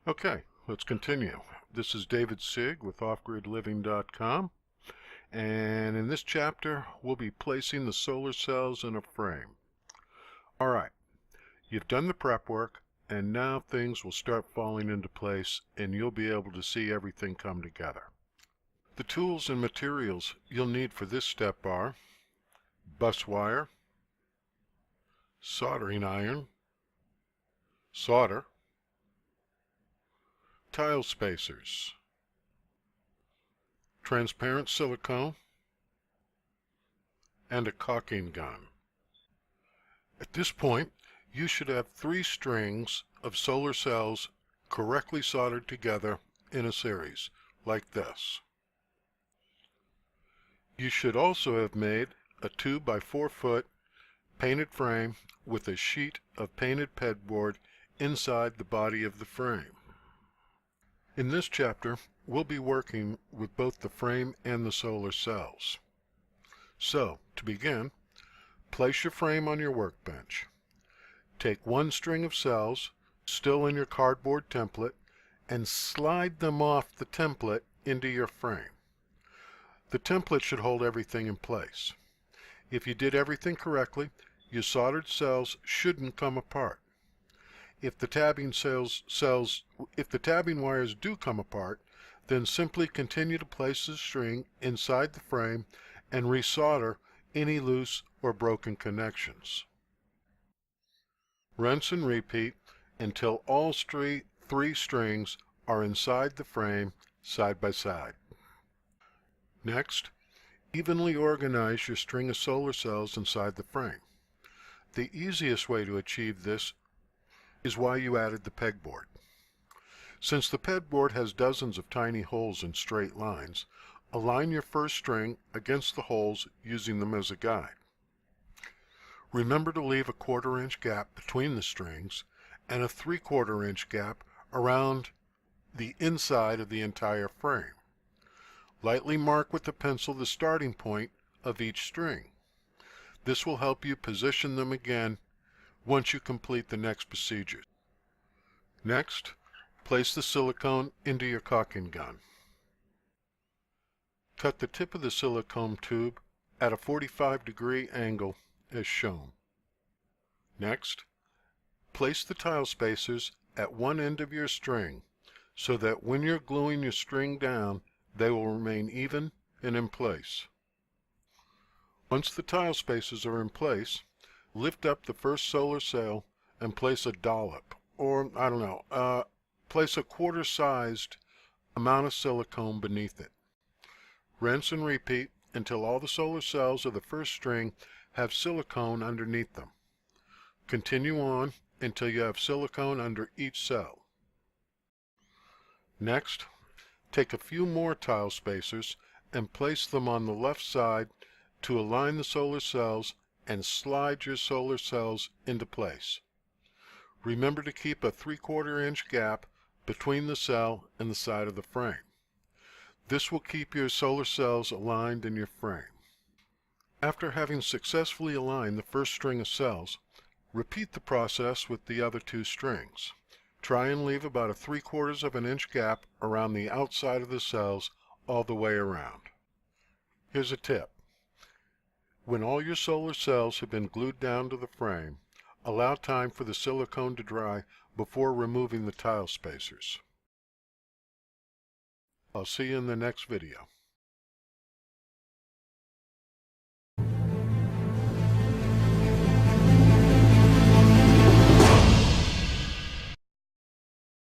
Okay, let's continue. This is David Sigg with offgridliving.com, and in this chapter we'll be placing the solar cells in a frame. Alright, you've done the prep work, and now things will start falling into place and you'll be able to see everything come together. The tools and materials you'll need for this step are bus wire, soldering iron, solder, tile spacers, transparent silicone, and a caulking gun. At this point, you should have 3 strings of solar cells correctly soldered together in a series, like this. You should also have made a 2 by 4 foot painted frame with a sheet of painted pegboard inside the body of the frame. In this chapter, we'll be working with both the frame and the solar cells. So, to begin, place your frame on your workbench. Take 1 string of cells, still in your cardboard template, and slide them off the template into your frame. The template should hold everything in place. If you did everything correctly, your soldered cells shouldn't come apart. If the tabbing wires do come apart, then simply continue to place the string inside the frame and resolder any loose or broken connections. Rinse and repeat until all 3 strings are inside the frame side by side. Next, evenly organize your string of solar cells inside the frame. The easiest way to achieve this is why you added the pegboard. Since the pegboard has dozens of tiny holes in straight lines, align your first string against the holes using them as a guide. Remember to leave a 1/4 inch gap between the strings and a 3/4 inch gap around the inside of the entire frame. Lightly mark with a pencil the starting point of each string. This will help you position them again once you complete the next procedure. Next, place the silicone into your caulking gun. Cut the tip of the silicone tube at a 45-degree angle as shown. Next, place the tile spacers at one end of your string so that when you're gluing your string down, they will remain even and in place. Once the tile spacers are in place, lift up the first solar cell and place a dollop, or place a quarter-sized amount of silicone beneath it. Rinse and repeat until all the solar cells of the first string have silicone underneath them. Continue on until you have silicone under each cell. Next, take a few more tile spacers and place them on the left side to align the solar cells and slide your solar cells into place. Remember to keep a 3/4 inch gap between the cell and the side of the frame. This will keep your solar cells aligned in your frame. After having successfully aligned the first string of cells, repeat the process with the other 2 strings. Try and leave about a 3/4 inch gap around the outside of the cells all the way around. Here's a tip. When all your solar cells have been glued down to the frame, allow time for the silicone to dry before removing the tile spacers. I'll see you in the next video.